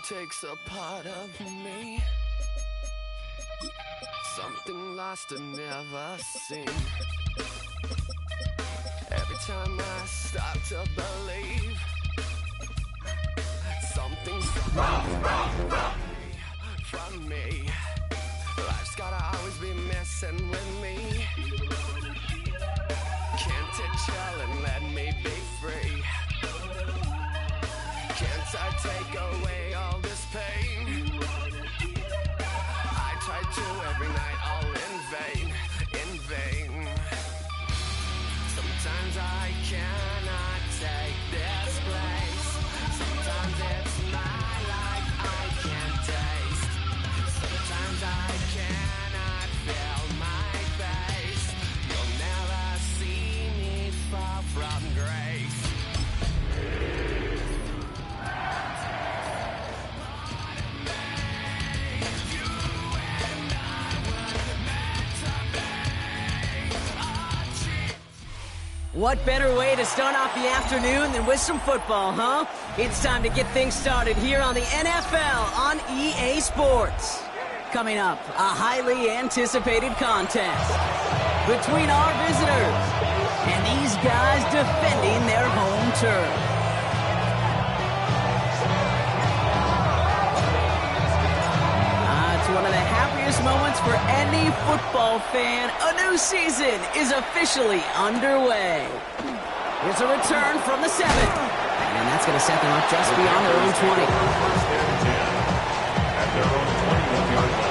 takes a part of me, something lost and never seen. Every time I start to believe something's from me, life's gotta always be messing with me. Can't it chill and let me be free? Can't I take away all this pain? I try to every night, all in vain, in vain. Sometimes I cannot take this place. Sometimes it's my life I can't taste. Sometimes I cannot feel my face. You'll never see me fall from grace. What better way to start off the afternoon than with some football, huh? It's time to get things started here on the NFL on EA Sports. Coming up, a highly anticipated contest between our visitors and these guys defending their home turf. It's one of the happiest moments for any football fan. A new season is officially underway. Here's a return from the 7. And that's going to set them up just beyond their own 20. At their own 21-yard line.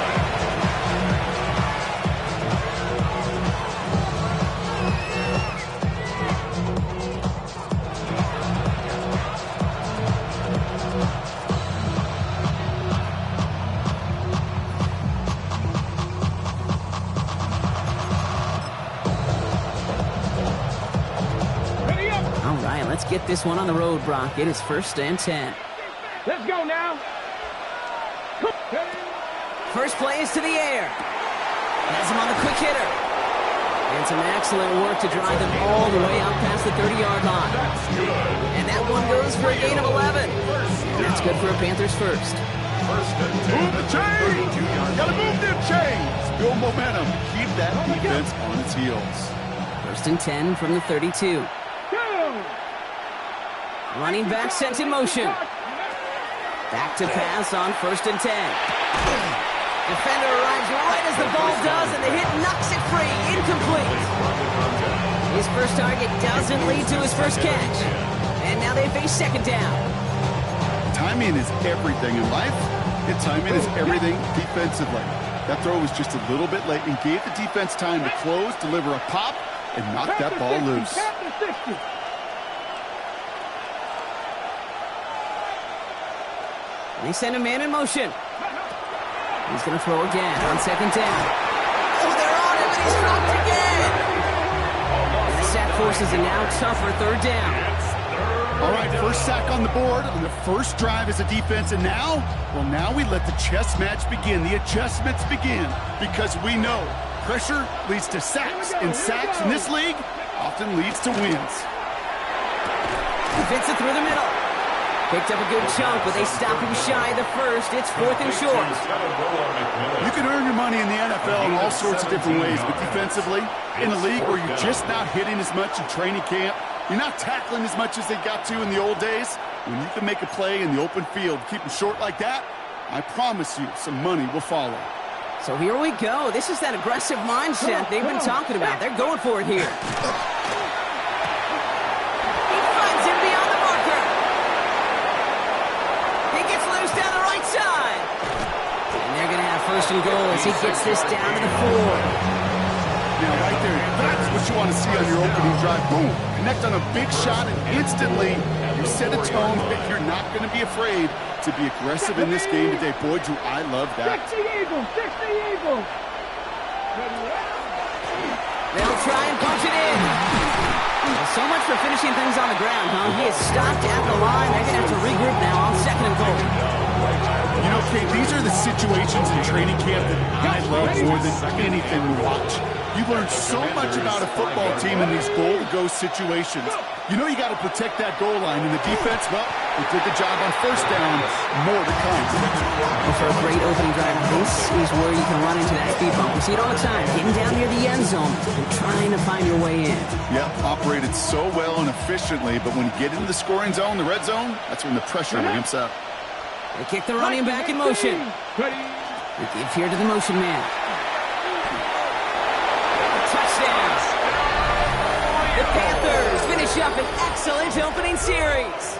Let's get this one on the road, Brock. It is 1st and 10. Let's go now. First play is to the air. Has him on the quick hitter. And some excellent work to drive them all the way out past the 30-yard line. And that one goes for a gain of 11. And that's good for a Panthers first. Move the chains! Gotta move them chains! Build momentum. Keep that defense on its heels. 1st and 10 from the 32. Running back sent in motion. Back to pass on 1st and 10. Defender arrives right as the ball does, and the hit knocks it free. Incomplete. His first target doesn't lead to his first catch. And now they face 2nd down. Timing is everything in life, and timing is everything defensively. That throw was just a little bit late and gave the defense time to close, deliver a pop, and knock that ball loose. They send a man in motion. He's going to throw again on 2nd down. Oh, they're on him, and he's dropped again. And the sack forces a now tougher 3rd down. All right, first sack on the board on the first drive as a defense, and now we let the chess match begin. The adjustments begin, because we know pressure leads to sacks, and sacks in this league often leads to wins. He fits it through the middle. Picked up a good chunk, but they stop him shy of the first. It's 4th and short. You can earn your money in the NFL in all sorts of different ways, but defensively, in a league where you're just not hitting as much in training camp, you're not tackling as much as they got to in the old days, when you can make a play in the open field, keep them short like that, I promise you some money will follow. So here we go. This is that aggressive mindset they've been talking about. They're going for it here. First and goal as he gets this down to the 4. Now, right there, that's what you want to see on your opening drive. Boom, connect on a big shot, and instantly you set a tone that you're not going to be afraid to be aggressive in this game today. Boy, do I love that. 60 Eagles, 60 Eagles. They'll try and punch it in. Well, so much for finishing things on the ground, huh? He is stopped at the line. They're going to have to regroup now on 2nd and goal. You know, Kate, these are the situations in training camp that I love more than anything to watch. You learn so much about a football team in these goal-to-go situations. You know you got to protect that goal line, and the defense, well, He did the job on first down. More to come. Well, for a great opening drive, this is where you can run into that speed bump. We see it all the time, getting down near the end zone and trying to find your way in. Yep, operated so well and efficiently, but when you get into the scoring zone, the red zone, that's when the pressure ramps up. They kick the running back in motion. Ready. They give here to the motion man. Touchdown. The Panthers finish up an excellent opening series.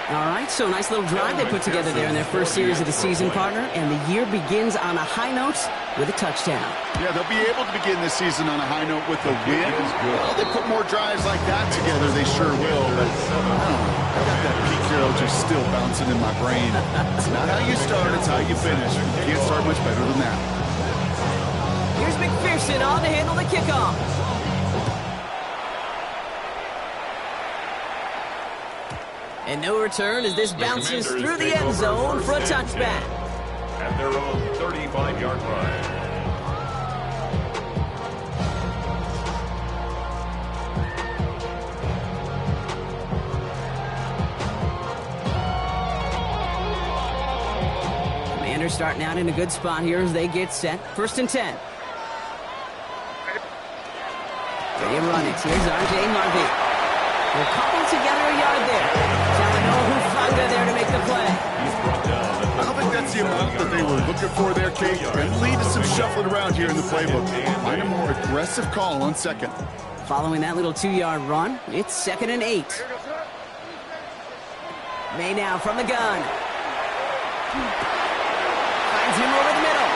All right, so nice little drive they put together there in their first series of the season, partner, and the year begins on a high note with a touchdown. Yeah, they'll be able to begin this season on a high note with a win. Well, they put more drives like that together, they sure will. But I don't know. I got that Pete Carroll just still bouncing in my brain. It's not how you start, it's how you finish. You can't start much better than that. Here's McPherson on to handle the kickoff. And no return as this bounces through the end zone for a touchback. At their own 35-yard line. Commanders starting out in a good spot here as they get set. 1st and 10. They run it. Here's R.J. Harvey. They'll couple together a yard there. Talanoa Hufanga there to make the play. I don't think that's the amount that they were looking for there, Kate. And lead to some shuffling around here in the playbook. Find a more aggressive call on second. Following that little 2-yard run, it's 2nd and 8. May now from the gun. Finds him over the middle.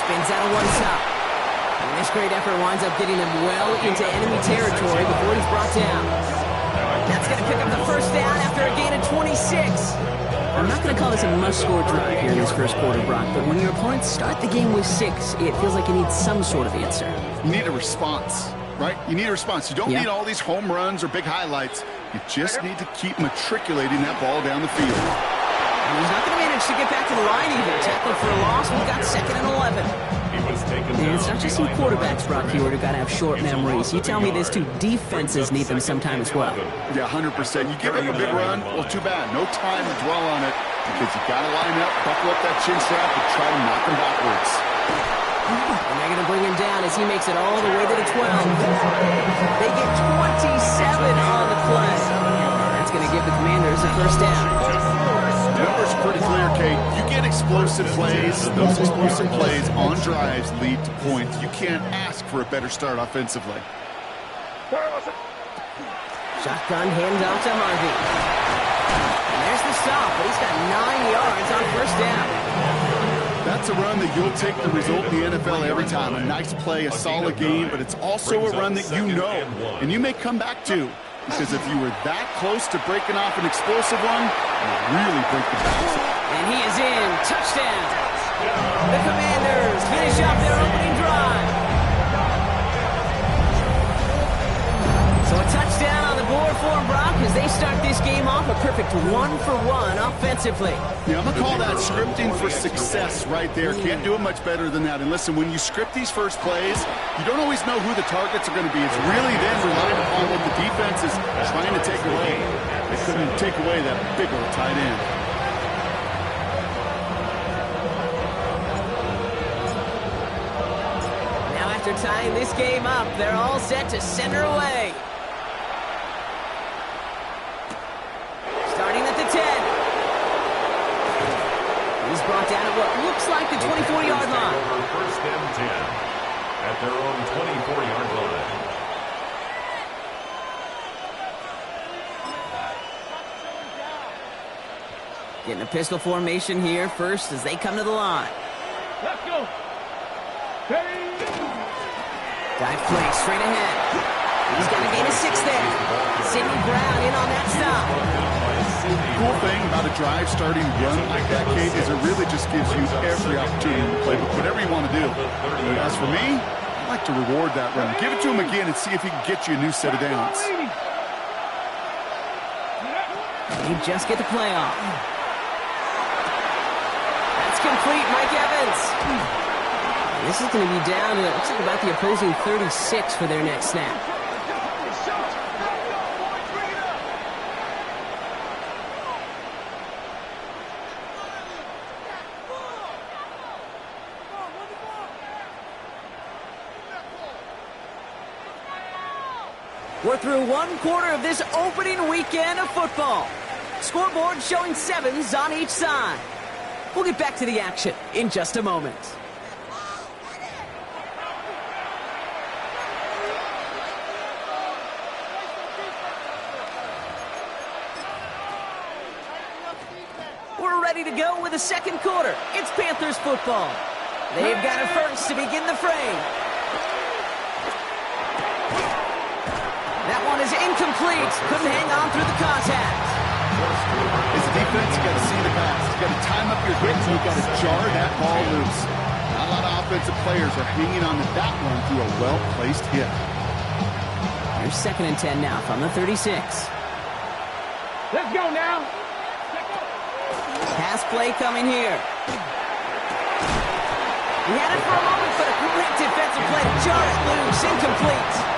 Spins out of one top. And this great effort winds up getting him well into enemy territory before he's brought down. That's going to pick up the first down after a gain of 26. I'm not going to call this a must-score drive here in this first quarter, Brock, but when your opponents start the game with 6, it feels like you need some sort of answer. You need a response, right? You need a response. You don't need all these home runs or big highlights. You just need to keep matriculating that ball down the field. And he's not going to manage to get back to the line either. Tackled for a loss. We've got 2nd and 11. And it's not just some quarterbacks, Brock Hewitt, who got to have short memories. You tell me this too, defenses need them sometime as well. Yeah, 100%. You give up a big run, well, too bad. No time to dwell on it because you got to line up, buckle up that chin strap, and try to knock him backwards. And they're going to bring him down as he makes it all the way to the 12. They get 27 on the play. That's going to give the Commanders a first down. The number's pretty clear, Kate. You get explosive plays. Those explosive plays on drives lead to points. You can't ask for a better start offensively. Shotgun handoff to Harvey. And there's the stop, but he's got 9 yards on first down. That's a run that you'll take the result in the NFL every time. A nice play, a solid game, but it's also a run that you know, and you may come back to. Because if you were that close to breaking off an explosive one, you really break the bounce. And he is in. Touchdown. The Commanders finish up their opening drive. So a touchdown on the board for them, Brock, as they start this game off a perfect 1-for-1 offensively. Yeah, I'm going to call that scripting for success right there. Can't do it much better than that. And listen, when you script these first plays, you don't always know who the targets are going to be. It's really then relying upon what the defense is trying to take away. They couldn't take away that big old tight end. Now after tying this game up, they're all set to center away. Starting at the 10. He's brought down at what looks like the 24-yard line. First and 10 at their own 24-yard line. Getting a pistol formation here first as they come to the line. Let's go. Ready. Dive play straight ahead. He's got a gain of 6 there. Sidney Brown in on that stop. Cool thing about a drive starting run like that, Kate, is it really just gives you every opportunity to play whatever you want to do. But as for me, I like to reward that run. Give it to him again and see if he can get you a new set of downs. He just get the play off. That's complete, Mike Evans. This is going to be down to, it looks like about the opposing 36 for their next snap. We're through one quarter of this opening weekend of football. Scoreboard showing 7s on each side. We'll get back to the action in just a moment. We're ready to go with the second quarter. It's Panthers football. They've got it first to begin the frame. That one is incomplete. Couldn't hang on through the contact. As a defense, you got to see the pass. You got to time up your hits, and you got to jar that ball loose. Not a lot of offensive players are hanging on to that one through a well-placed hit. Here's 2nd and 10 now from the 36. Let's go now. Pass play coming here. He had it for a moment, but a great defensive play to jar it loose. Incomplete.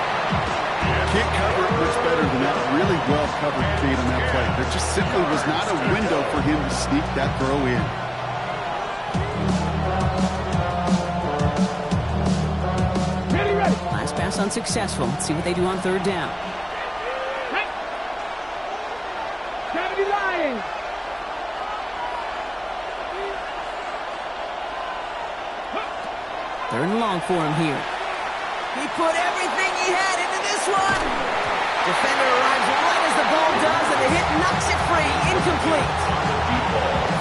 Can't cover it much better than that. Really well covered Cade on that play. There just simply was not a window for him to sneak that throw in. Ready. Last pass unsuccessful. Let's see what they do on 3rd down. Hey. 70 Lions. Third and long for him here. He put everything he had into this one. Defender arrives right as the ball does, and the hit knocks it free. Incomplete.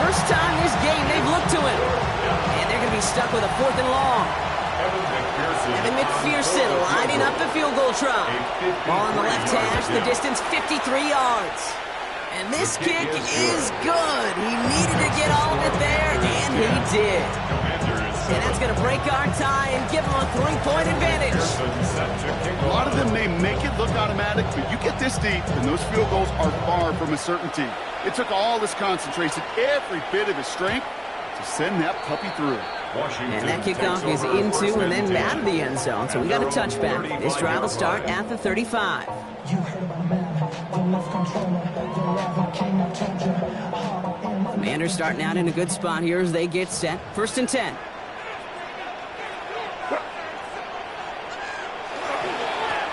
First time this game they've looked to him. And they're going to be stuck with a 4th and long. Evan McPherson lining up the field goal try. Ball on the left hash, the distance 53 yards. And this kick is good. He needed to get all of it there, and he did. And that's going to break our tie and give them a 3-point advantage. A lot of them may make it look automatic, but you get this deep, and those field goals are far from a certainty. It took all his concentration, every bit of his strength, to send that puppy through. And that kickoff is into and then out of the end zone, so we got a touchback. This drive will start at the 35. Commanders starting out in a good spot here as they get set. 1st and 10.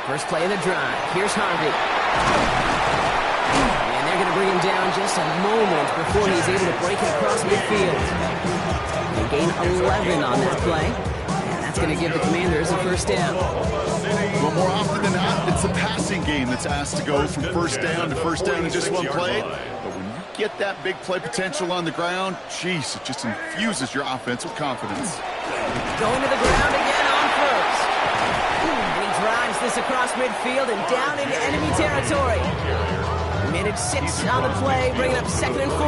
First play of the drive. Here's Harvey. And they're going to bring him down just a moment before he's able to break it across midfield. They gain 11 on that play. And that's going to give the Commanders a 1st down. Well, more often than not, it's the passing game that's asked to go from 1st down to 1st down in just one play. But when you get that big play potential on the ground, geez, it just infuses your offense with confidence. Going to the ground again on 1st. And he drives this across midfield and down into enemy territory. Minute 6 on the play, bringing up 2nd and 4.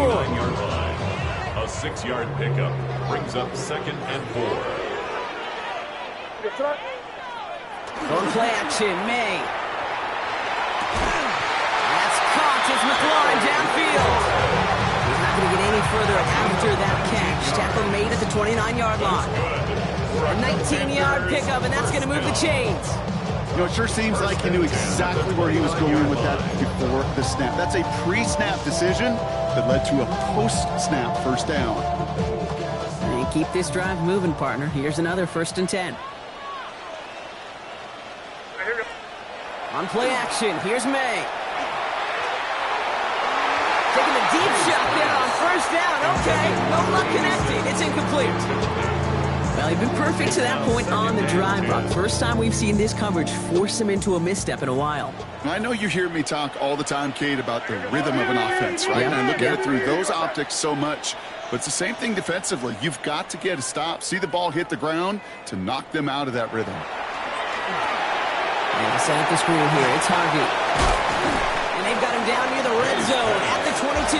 A 6-yard pickup brings up 2nd and 4. Going play action, May. That's caught as McLaurin downfield. He's not going to get any further after that catch. Tackle made at the 29-yard line. A 19-yard pickup, and that's going to move the chains. You know, it sure seems like he knew exactly where he was going with that before the snap. That's a pre-snap decision that led to a post-snap 1st down. And keep this drive moving, partner. Here's another 1st and 10. On play action, here's May. Taking a deep shot there on 1st down. Okay, no luck connecting. It's incomplete. Well, he's been perfect to that point on the drive, Buck. First time we've seen this coverage force him into a misstep in a while. I know you hear me talk all the time, Cade, about the rhythm of an offense, right? And I look at it through those optics so much. But it's the same thing defensively. You've got to get a stop, see the ball hit the ground to knock them out of that rhythm. And set up the screen here. It's Harvey. And they've got him down near the red zone at the 22.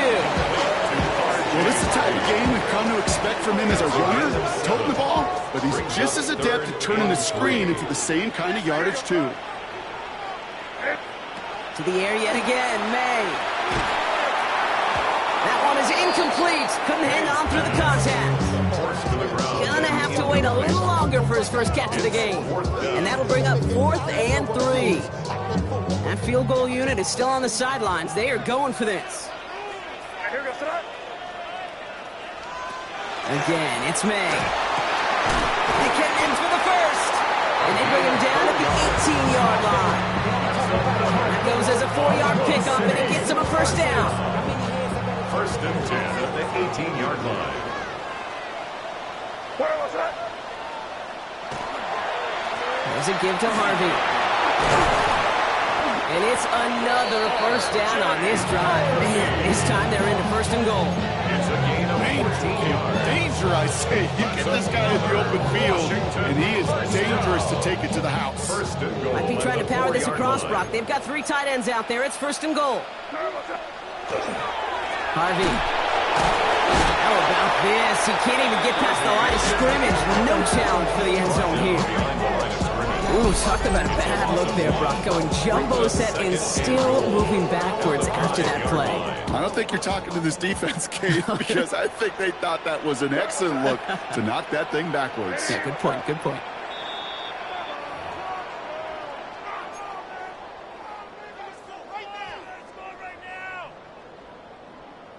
Well, this is the type of game we've come to expect from him as a runner, toting the ball, but he's just as adept at turning the screen into the same kind of yardage, too. To the air yet again, May. That one is incomplete. Couldn't hang on through the contact. Gonna have to wait a little longer for his first catch of the game. And that'll bring up 4th and 3. That field goal unit is still on the sidelines. They are going for this. Again, it's May. They get in for the first. And they bring him down at the 18-yard line. That goes as a 4-yard pickup, and it gets him a first down. First and 10 at the 18-yard line. There's a give to Harvey. And it's another first down on this drive. Man, this time they're into first and goal. It's a gain of 14 yards. Danger, I say. You get this guy in the open field, and he is dangerous to take it to the house. First and goal. Might be trying to at the power this 4-yard across, line. Brock. They've got 3 tight ends out there. It's first and goal. Harvey. How about this? He can't even get past the line of scrimmage. No challenge for the end zone here. Behind the line of scrimmage. Ooh, talk about a bad look there, Brock. Going jumbo set and still moving backwards after that play. I don't think you're talking to this defense, Kate, because I think they thought that was an excellent look to knock that thing backwards. Yeah, good point, good point.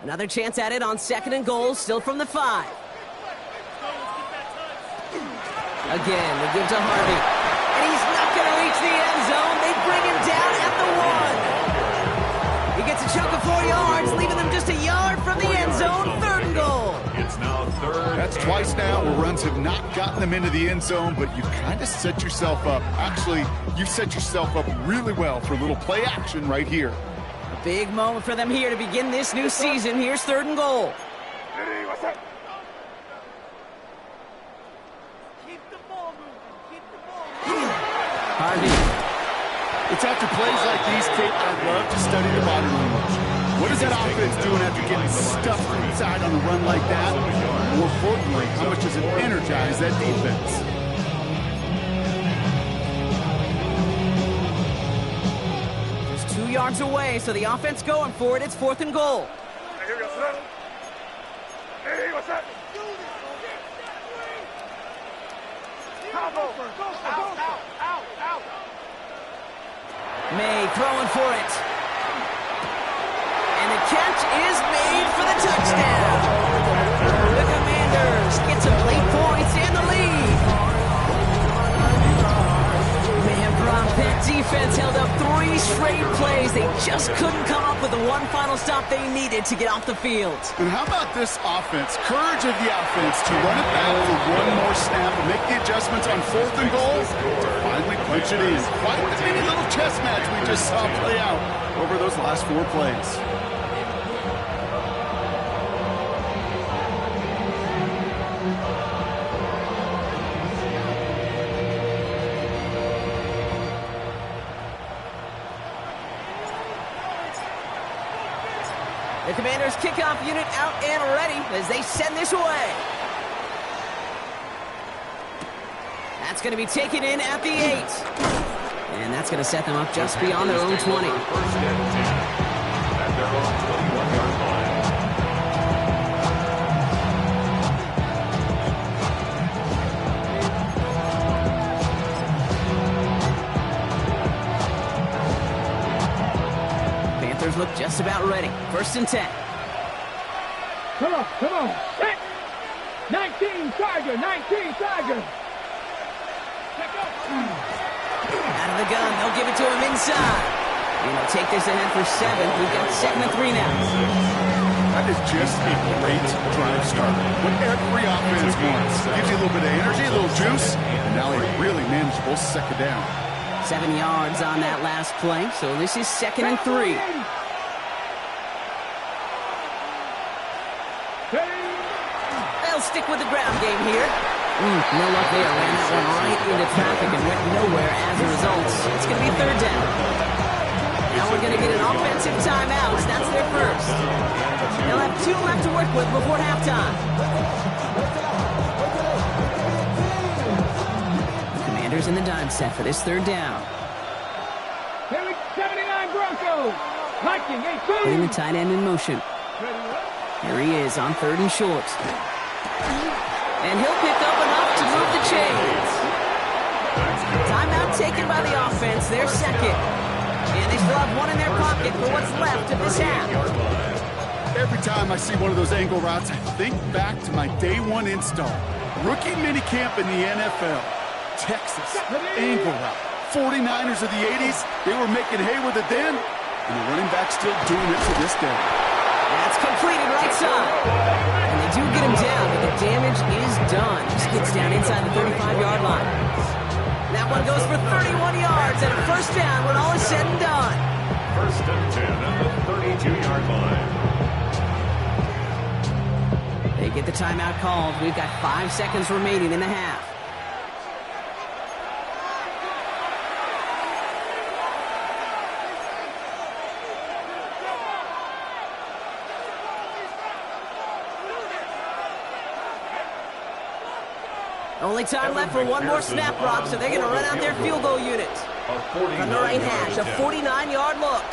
Another chance at it on second and goal, still from the 5. Again, they give to Harvey. And he's not going to reach the end zone. They bring him down at the 1. He gets a chunk of 4 yards, leaving them just a yard from the end zone. Third and goal. It's now third. That's twice now where runs have not gotten them into the end zone, but you kind of set yourself up. Actually, you set yourself up really well for a little play action right here. A big moment for them here to begin this new season. Here's third and goal. Harvey. It's after plays like these, Kate, I love to study the body language. What is that offense doing after getting stuffed inside on a run like that? More importantly, how much does it energize that defense? Just 2 yards away, so the offense going for it. It's fourth and goal. May throwing for it. And the catch is made for the touchdown. The Commanders get some late points and the lead. Man, Brock, that defense held up 3 straight plays. They just couldn't come up with the one final stop they needed to get off the field. And how about this offense? Courage of the offense to run it back for one more snap and make the adjustments on fourth and goal to finally punch it in. Quite the mini little chess match we just saw play out over those last 4 plays. The Commanders' kickoff unit out and ready as they send this away. That's going to be taken in at the 8. And that's going to set them up just beyond their own 20. First and 10 at their own 21-yard line. Panthers look just about ready. First and 10. Come on, come on. Set. 19 Tiger, 19 Tiger. Out of the gun, they'll give it to him inside. And they'll take this ahead for 7. We've got 2nd and 3 now. That is just a great drive starter. What every offense wants. Gives you a little bit of energy, a little juice, and now a really manageable second down. 7 yards on that last play, so this is 2nd and 3. They'll stick with the ground game here. No luck there. Ran that one right into traffic and went nowhere as a result. It's going to be third down. Now we're going to get an offensive timeout. That's their first. They'll have 2 left to work with before halftime. Commanders in the dime set for this third down. 79 Broncos. Viking 18. Putting the tight end in motion. Here he is on 3rd and short. And he'll pick up enough to move the chains. Timeout taken by the offense, their second. And they still have 1 in their pocket for what's left of this half. Every time I see one of those angle routes, I think back to my day 1 install. Rookie minicamp in the NFL. Texas, angle route, 49ers of the 80s, they were making hay with it then, and the running back's still doing it to this day. That's completed right side. And they do get him down, but the damage is done. Just gets down inside the 35-yard line. That one goes for 31 yards and a first down when all is said and done. First and 10 at the 32-yard line. They get the timeout called. We've got 5 seconds remaining in the half. Only time left for one more snap, Rob, so they're going to run out their field goal unit. From the right hash, a 49-yard look.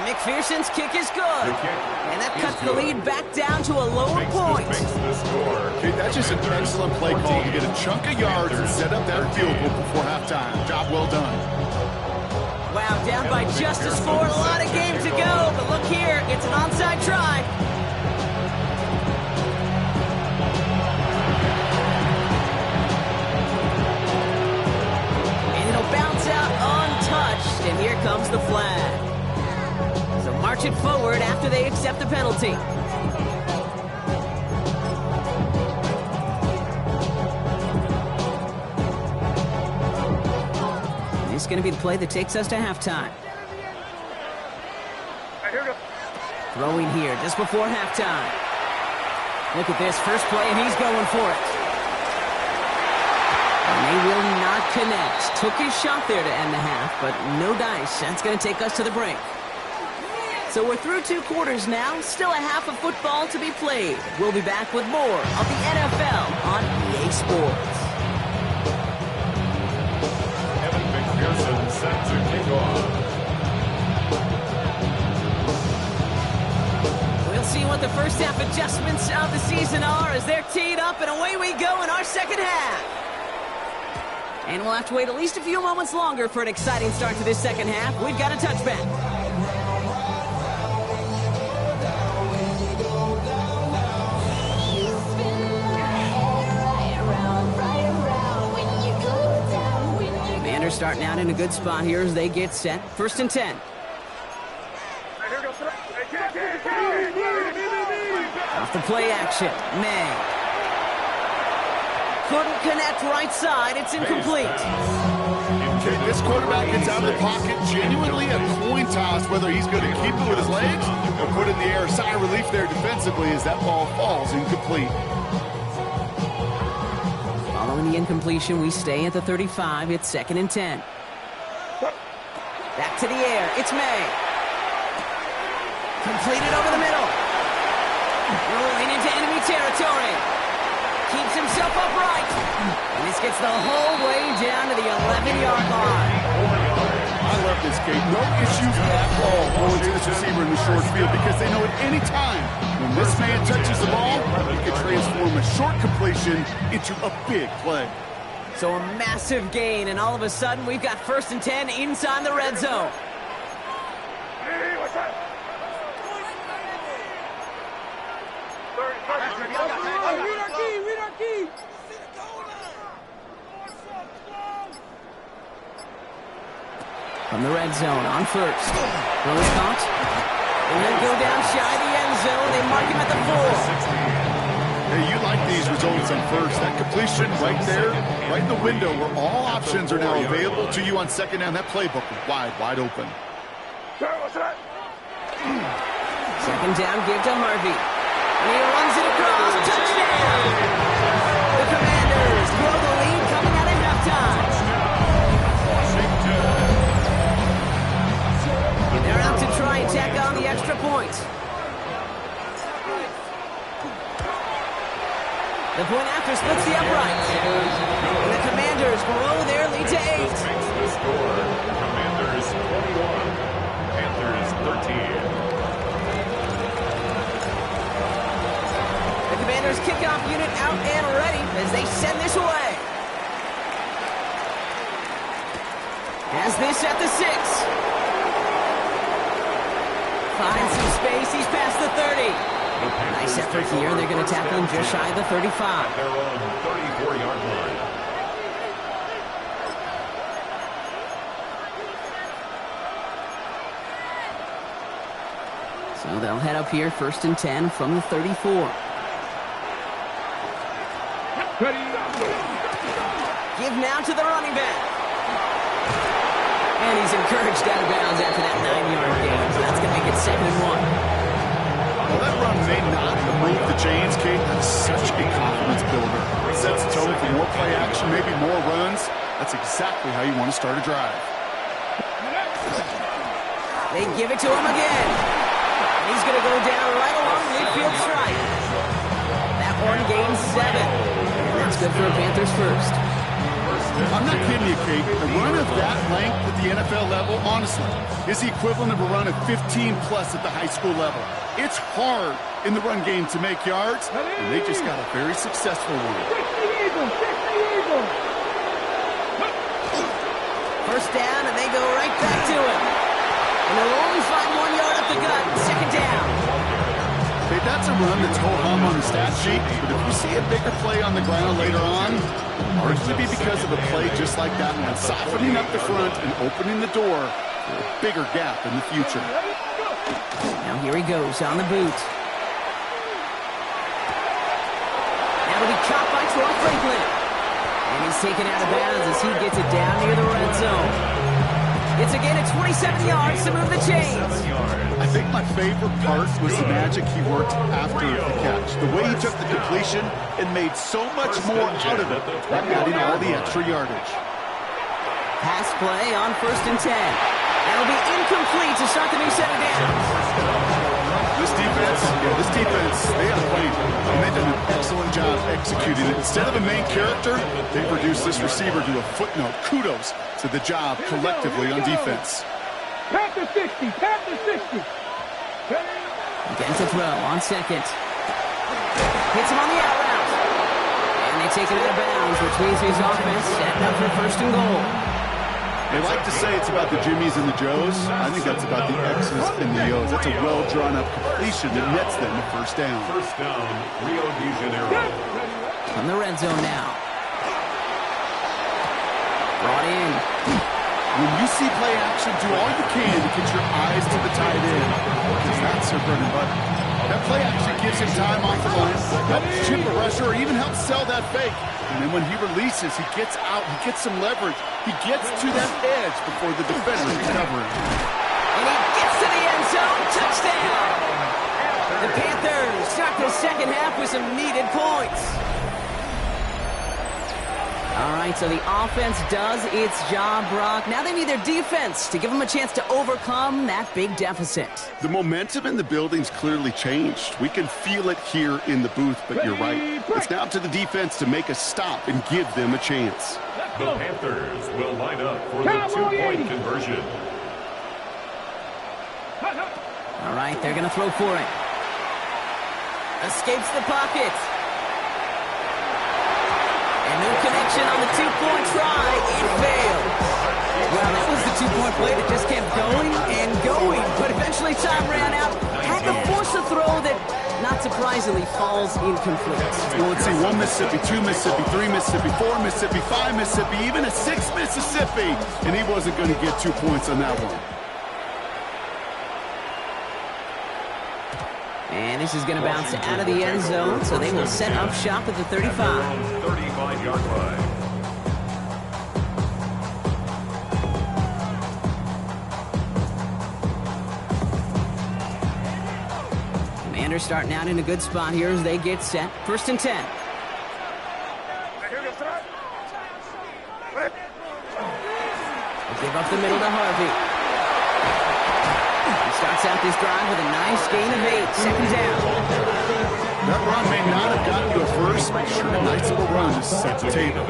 McPherson's kick is good. And that cuts the lead back down to a lower point. Okay, that's just an excellent play call to get a chunk of yards and set up that field goal before halftime. Job well done. Wow, down by just a score. A lot of game to go. But look here, it's an onside try. Bounce out untouched, and here comes the flag. So march it forward after they accept the penalty. This is going to be the play that takes us to halftime. Throwing here just before halftime. Look at this, first play, and he's going for it. And they will not connect. Took his shot there to end the half, but no dice. That's going to take us to the break. So we're through 2 quarters now. Still a half of football to be played. We'll be back with more of the NFL on EA Sports. Evan McPherson set to kick off. We'll see what the first half adjustments of the season are as they're teed up, and away we go in our second half. And we'll have to wait at least a few moments longer for an exciting start to this second half. We've got a touchback. Commanders starting out in a good spot here as they get set. First and 10. Off the play action. May. Couldn't connect right side. It's incomplete. Okay, this quarterback gets out of the pocket, genuinely a coin toss whether he's going to keep it with his legs or put it in the air. Sigh of relief there defensively as that ball falls incomplete. Following the incompletion, we stay at the 35. It's second and 10. Back to the air. It's May. Completed over the middle. Rolling into enemy territory. Keeps himself upright. And this gets the whole way down to the 11-yard line. I love this, Kate. No issues at all going to this receiver in the short field because they know at any time when this man touches the ball, he can transform a short completion into a big play. So a massive gain, and all of a sudden we've got first and 10 inside the red zone. From the red zone on first. Throw is caught. And he'll go down shy of the end zone. They mark him at the 4. Hey, you like these results on first. That completion right there, right in the window where all options are now available to you on second down. That playbook is wide open. Second down, give to Harvey. And he runs it across. Touchdown! The Commanders grow the lead coming out of halftime. They're out to try and tack on the extra point. The point after splits the uprights. And the Commanders grow their lead to 8. Makes the score. Commanders 21. Panthers 13. The Commanders kickoff unit out and ready as they send this away. Has this at the 6. Finds some space. He's past the 30. Nice effort here. They're going to tackle him just shy of the 35. Their own 34-yard line. Well, they'll head up here, 1st and 10 from the 34. Give now to the running back. And he's encouraged out of bounds after that 9-yard gain. So that's going to make it 2nd and 1. Well, that run may not have moved the chains, Kate. That's such a confidence builder. It sets the tone for more play action, maybe more runs. That's exactly how you want to start a drive. They give it to him again. He's going to go down right along midfield stripe. That one gains 7. And that's good for a Panthers first. I'm not kidding you, Kate. A run of that length at the NFL level, honestly, is the equivalent of a run of 15-plus at the high school level. It's hard in the run game to make yards, and they just got a very successful one. 60 Eagles, 60 Eagles. First down, and they go right back to him. And they'll only find 1 yard up the gut. 2nd down. Hey, that's a run that's ho-hum on the stat sheet, but if you see a bigger play on the ground later on, largely be because of a play just like that one, softening up the front and opening the door for a bigger gap in the future. Now here he goes on the boot. That'll be caught by Troy Franklin. And he's taken out of bounds as he gets it down near the red zone. It's again at 27 yards to move the chains. I think my favorite part was the magic he worked after the catch. The way he took the completion and made so much more out of it by adding all the extra yardage. Pass play on 1st and 10. That'll be incomplete to start the new set of downs. This defense, they have played, and they've done an excellent job executing it. Instead of a main character, they've reduced this receiver to a footnote. Kudos to the job collectively on defense. Panther 60, Panther 60. Again to throw on 2nd. Hits him on the out route. And they take it out of bounds, which means his offense setting up for 1st and goal. They like to say it's about the Jimmies and the Joes. I think that's about the X's and the O's. That's a well-drawn-up completion that nets them the 1st down. 1st down, Rio de Janeiro. From the red zone now. Brought in. When you see play action, do all you can to get your eyes to the tight end, because that's their bread and butter. That play action gives him time off the line, helps chip a rusher, or even helps sell that fake. And then when he releases, he gets out, he gets some leverage. He gets to that edge before the defender can cover him. And he gets to the end zone. Touchdown! The Panthers start the 2nd half with some needed points. All right, so the offense does its job, Brock. Now they need their defense to give them a chance to overcome that big deficit. The momentum in the building's clearly changed. We can feel it here in the booth, but you're right. It's now up to the defense to make a stop and give them a chance. The Panthers will line up for the 2-point conversion. All right, they're going to throw for it. Escapes the pocket. And no connection on the 2-point try. It failed. Well, that was the 2-point play that just kept going and going. But eventually time ran out. Had to force a throw that, not surprisingly, falls incomplete. Well, let's see. 1 Mississippi, 2 Mississippi, 3 Mississippi, 4 Mississippi, 5 Mississippi, even a 6 Mississippi. And he wasn't going to get 2 points on that one. And this is going to bounce out of the end zone, so they will set up shop at the 35. 35-yard line. Commanders starting out in a good spot here as they get set. 1st and 10. Give up the middle to Harvey. He starts out this drive with a nice gain of 8. 2nd down. That run may not have gotten you a first, but sure, a nice little run to set the table.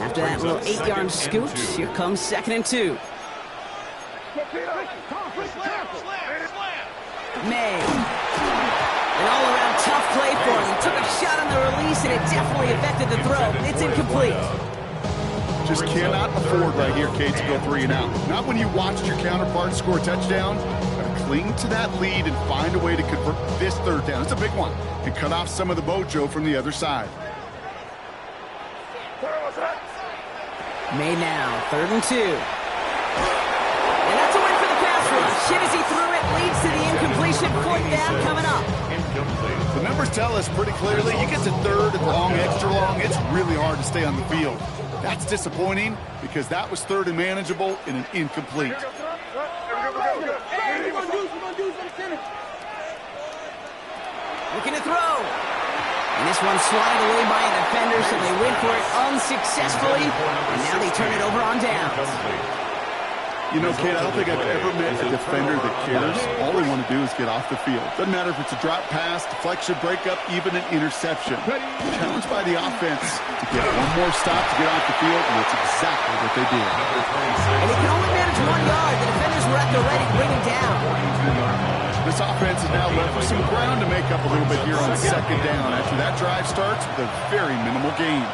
After that little 8-yard scoot, here comes 2nd and 2. May. An all-around tough play for him. He took a shot on the release, and it definitely affected the throw. It's incomplete. Just cannot afford right here, Kate, to go 3 and out. Not when you watched your counterpart score a touchdown. But cling to that lead and find a way to convert this 3rd down. It's a big one. And cut off some of the mojo from the other side. May now, 3rd and 2. And that's a win for the pass rush. Shit as he threw it, leads to the incomplete completion, fourth down coming up. Incomplete. The numbers tell us pretty clearly, you get to third and long, extra long, it's really hard to stay on the field. That's disappointing because that was third and manageable in an incomplete. Looking to throw. And this one swatted away by a defender, so they went for it unsuccessfully. And now they turn it over on downs. You know, Kate, I don't think I've ever met a defender that cares. All they want to do is get off the field. Doesn't matter if it's a drop pass, deflection, breakup, even an interception. Challenged by the offense to get one more stop to get off the field, and that's exactly what they did. And they can only manage 1 yard. The defenders were at the ready to bring him down. This offense is now left with some ground to make up a little bit here on second down after that drive starts with a very minimal gain.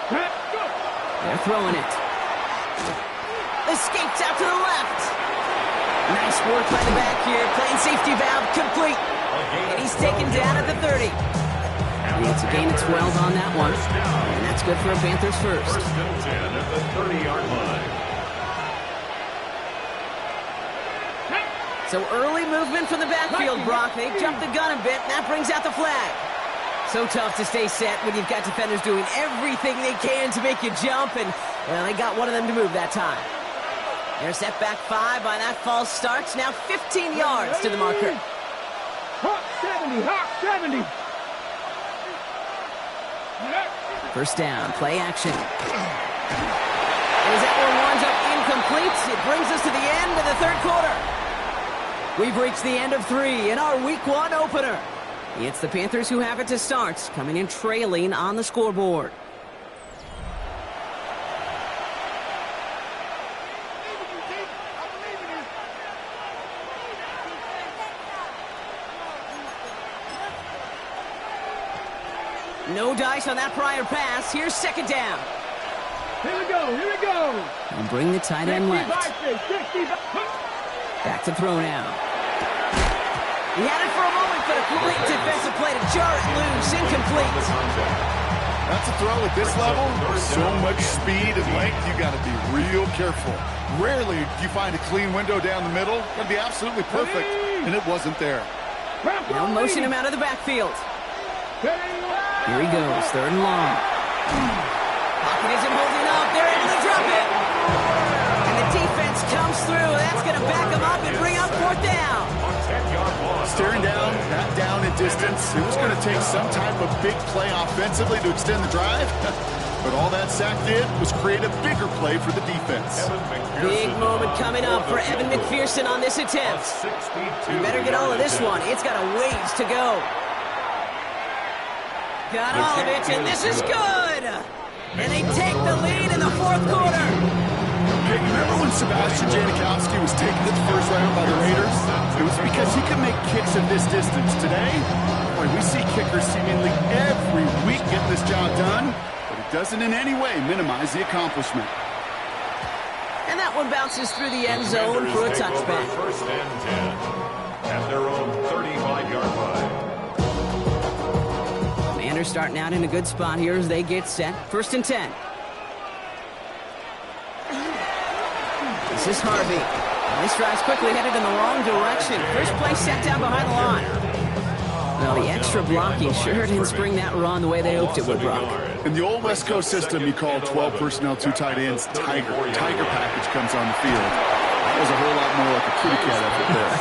They're throwing it. Escapes out to the left. Nice work by the back here. Playing safety valve complete. And he's taken down at the 30. And it's a gain of 12 on that one. And that's good for a Panthers first. First and 10 at the 30-yard line. So early movement from the backfield, Brock. They jumped the gun a bit, and that brings out the flag. So tough to stay set when you've got defenders doing everything they can to make you jump, and well, they got one of them to move that time. They're set back 5 by that false start. Now 15 yards to the marker. Hawk 70, Hawk 70. First down, play action. As that one winds up incomplete, it brings us to the end of the third quarter. We've reached the end of 3 in our Week 1 opener. It's the Panthers who have it to start, coming in trailing on the scoreboard. No dice on that prior pass. Here's second down. Here we go, here we go. And bring the tight end left. Back to throw now. He had it for a moment, but a great defensive play to jar it loose. Incomplete. That's a throw at this level. So much speed and length, you got to be real careful. Rarely do you find a clean window down the middle. That'd be absolutely perfect, and it wasn't there. Now motion him out of the backfield. Here he goes, third and long. Pocket isn't holding up. They're able to drop it. And the defense comes through. That's going to back him up and bring up fourth down. Staring down, that down in distance. It was going to take some type of big play offensively to extend the drive. But all that sack did was create a bigger play for the defense. Big moment coming up for Evan McPherson on this attempt. You better get all of this one. It's got a ways to go. Got all of it, and this is good. And they take the lead in the fourth quarter. Hey, remember when Sebastian Janikowski was taken at the first round by the Raiders? It was because he could make kicks at this distance. Today, boy, we see kickers seemingly every week get this job done, but it doesn't in any way minimize the accomplishment. And that one bounces through the end zone for a touchback. First and 10 at their own 35-yard line. Commanders starting out in a good spot here as they get set. First and 10. This is Harvey. This drive's quickly headed in the wrong direction. First play set down behind the line. Well, the extra blocking sure didn't spring that run the way they hoped it would, Brock. In the old West Coast system, you call 12 personnel, 2 tight ends, Tiger. Tiger package comes on the field. That was a whole lot more like a kitty cat effort there.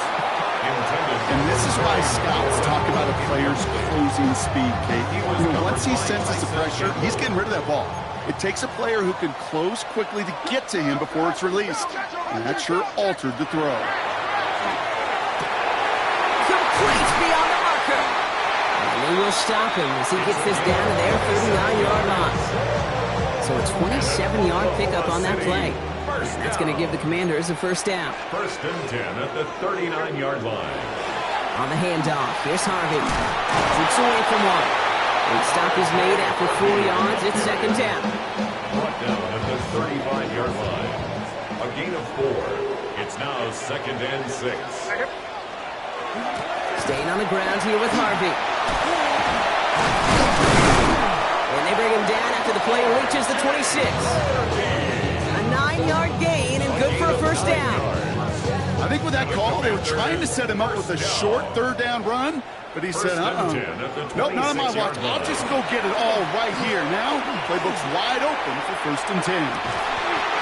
And this is why scouts talk about a player's closing speed, Kate. You know, once he senses the pressure, he's getting rid of that ball. It takes a player who can close quickly to get to him before it's released. And that sure altered the throw. Complete beyond the marker. And they will stop him as he gets this down to their 39-yard line. So a 27-yard pickup on that play. And that's going to give the Commanders a first down. First and 10 at the 39-yard line. On the handoff, here's Harvey. Zips away from one. The stop is made after 4 yards. It's second down. Brought down at the 35-yard line. A gain of 4. It's now second and 6. Staying on the ground here with Harvey. And they bring him down after the play reaches the 26. A 9-yard gain and good for a first down. I think with that call, they were trying to set him up with a short third down run, but he said, nope, not on my watch. I'll just go get it all right here. Now, playbook's wide open for 1st and 10.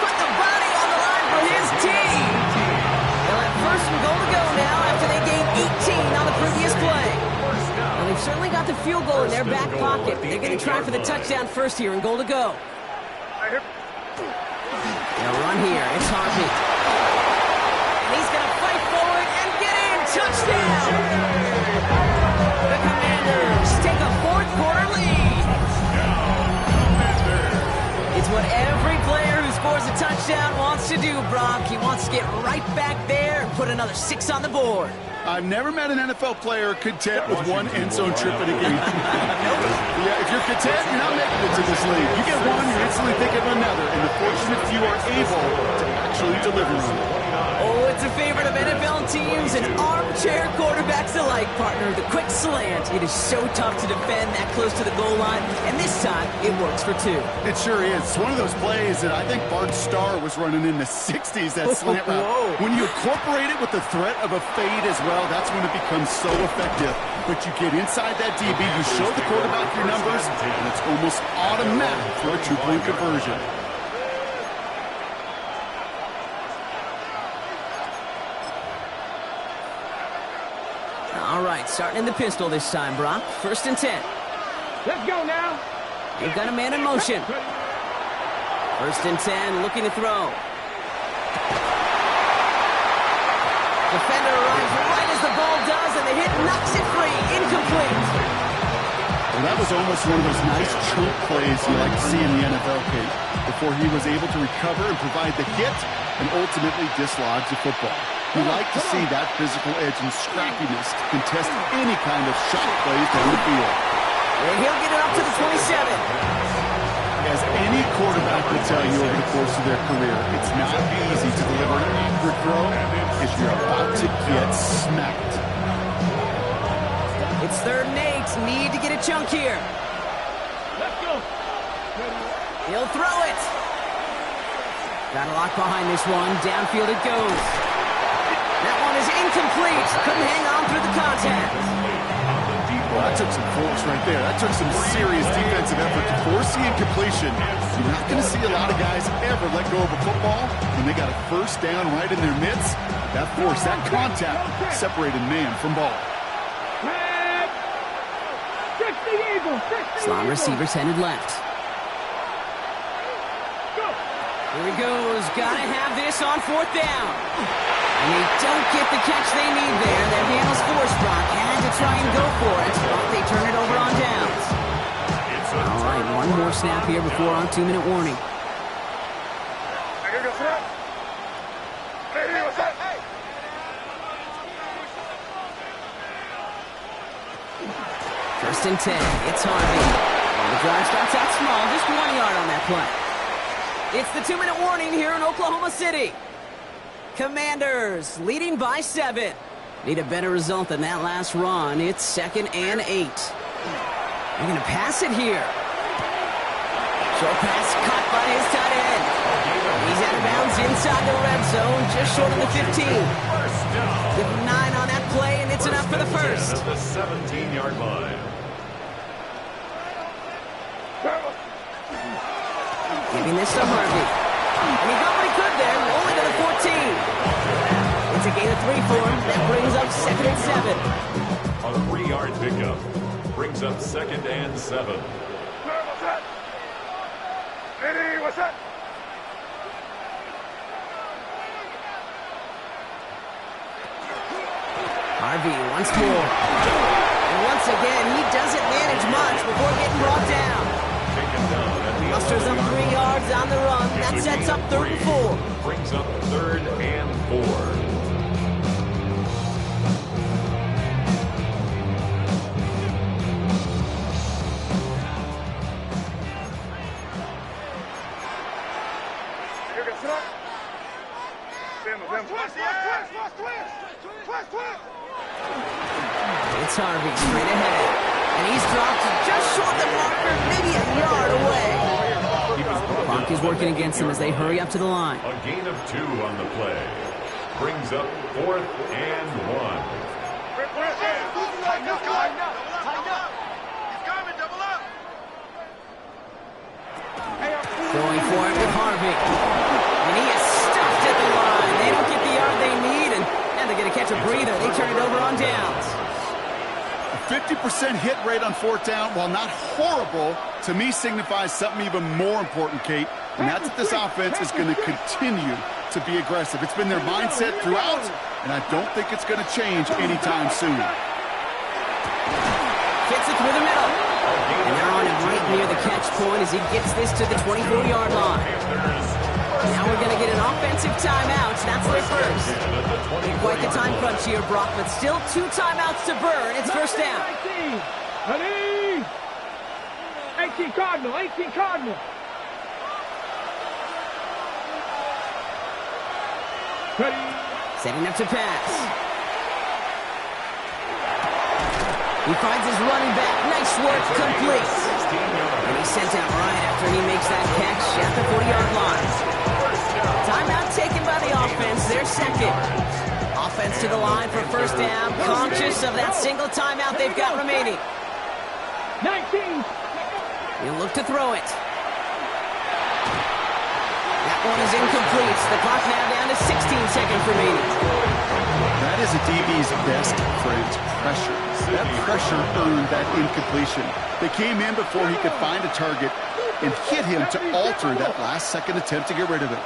Put the body on the line for his team. They'll have 1st and goal to go now after they gained 18 on the previous play. Well, they've certainly got the field goal in their back pocket. They're going to try for the touchdown first here and goal to go. They'll run here. It's Harvey. And he's going to fight forward and get in. Touchdown! The Commanders take a 4th quarter lead. It's what every player who scores a touchdown wants to do, Brock. He wants to get right back there and put another 6 on the board. I've never met an NFL player content with one end zone trip in a game. Yeah, if you're content, you're not making it to this league. You get one, you're instantly thinking of another, and the fortunate few are able to actually deliver on it. Oh, it's a favorite of NFL teams and armchair quarterbacks alike, partner. The quick slant. It is so tough to defend that close to the goal line, and this time it works for 2. It sure is. It's one of those plays that I think Bart Starr was running in the 60s, that slant route. Whoa. When you incorporate it with the threat of a fade as well, that's when it becomes so effective. But you get inside that DB, you show the quarterback your numbers, and it's almost automatic for a 2-point conversion. All right, starting in the pistol this time, Brock. 1st and 10. Let's go now. They've got a man in motion. 1st and 10, looking to throw. Defender arrives right as the ball does, and the hit knocks it free. Incomplete. Well, that was almost one of those nice chunk plays you like to see in the NFL, Kate, before he was able to recover and provide the hit and ultimately dislodge the football. You like to see that physical edge and scrappiness to contest any kind of shot plays down the field. And he'll get it up to the 27. As any quarterback will tell you over the course of their career, it's not easy to deliver an accurate throw if you're about to get smacked. It's 3rd and 8. Need to get a chunk here. Let's go. He'll throw it. Got a lock behind this one. Downfield it goes. That one is incomplete. Couldn't hang on through the contact. Well, that took some force right there. That took some serious defensive effort to force the incompletion. You're not going to see a lot of guys ever let go of a football when they got a 1st down right in their midst. That force, that contact, separated man from ball. Slot receivers headed left. Here he goes. Gotta have this on 4th down. And they don't get the catch they need there. Their handle's forced, Brock. Had to try and go for it, but they turn it over on downs. All right, one more snap here before our 2-minute warning. First and 10. It's Harvey. Well, the drive starts out small, just 1 yard on that play. It's the 2-minute warning here in Oklahoma City. Commanders leading by 7. Need a better result than that last run. It's 2nd and 8. They're going to pass it here. Short pass caught by his tight end. He's out of bounds inside the red zone, just short of the 15. Give him 9 on that play, and it's enough for the 1st. At the 17-yard line. Giving this to Harvey. And he got what he could there, only to the 14. It's a gain of 3 for him. That brings up 2nd and 7. A 3-yard pickup brings up 2nd and 7. Harvey once more. And once again, he doesn't manage much before getting brought down. Musters up 3 yards on the run. That sets up 3rd and 4. Brings up 3rd and 4. It's Harvey straight ahead. And he's dropped just short the marker, maybe a yard away. Clock is working against them as they hurry up to the line. A gain of 2 on the play. brings up 4th and 1. Going for it with Harvick. And he is stuffed at the line. They don't get the yard they need, and they're going to catch a breather. They turn it over on downs. A 50% hit rate on 4th down, while not horrible, to me signifies something even more important, Kate, and that's that this offense is going to continue to be aggressive. It's been their mindset throughout, and I don't think it's going to change anytime soon. Fits it through the middle. And they're on him right near the catch point as he gets this to the 24-yard line. Now we're going to get an offensive timeout. That's their first. Quite the time crunch here, Brock, but still 2 timeouts to burn. It's first down. 18 Cardinal, 18 Cardinal. Setting up to pass. He finds his running back. Nice work, complete. And he's sent out right after he makes that catch at the 40-yard line. Timeout taken by the offense. Their second. Offense to the line for first down. Conscious of that single timeout they've got remaining. 19. He'll look to throw it. That one is incomplete. The clock now down to 16 seconds remaining. That is a DB's best friend, pressure. That pressure earned that incompletion. They came in before he could find a target and hit him to alter that last-second attempt to get rid of it.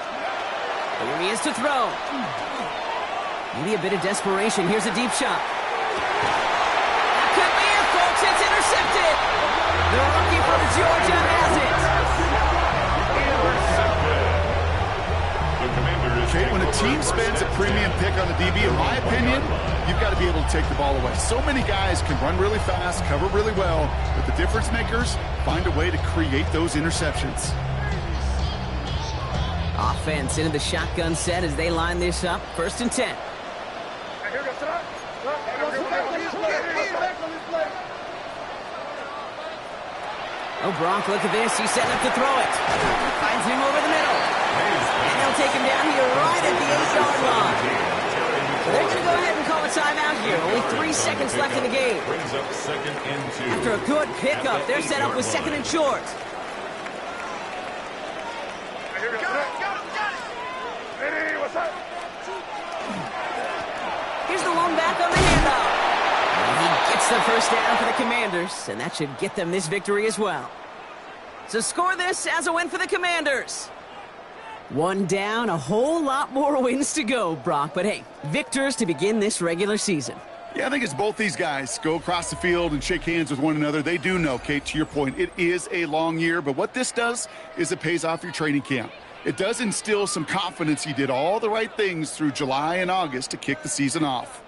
Here he is to throw. Maybe a bit of desperation. Here's a deep shot. That could be it, folks. It's intercepted. The rookie from Georgia has it. Kate, when a team spends a premium pick on the DB, in my opinion, you've got to be able to take the ball away. So many guys can run really fast, cover really well, but the difference makers find a way to create those interceptions. Offense into the shotgun set as they line this up. 1st and 10. Oh, Gronk, look at this. He's setting up to throw it. Finds him over the middle. And they'll take him down here right at the 8-yard line. They're going to go ahead and call a timeout here. Only 3 seconds left in the game. Brings up 2nd and 2. After a good pickup, they're set up with 2nd and short. Here's the lone back on the handoff. And he gets the first down for the Commanders, and that should get them this victory as well. So score this as a win for the Commanders. 1 down, a whole lot more wins to go, Brock. But hey, victors to begin this regular season. Yeah, I think it's both these guys go across the field and shake hands with one another. They do know, Kate, to your point, it is a long year. But what this does is it pays off your training camp. It does instill some confidence you did all the right things through July and August to kick the season off.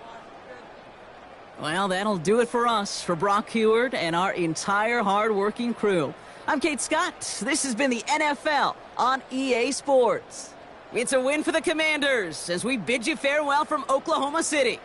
Well, that'll do it for us, for Brock Huard and our entire hard-working crew. I'm Kate Scott. This has been the NFL on EA Sports. It's a win for the Commanders as we bid you farewell from Oklahoma City.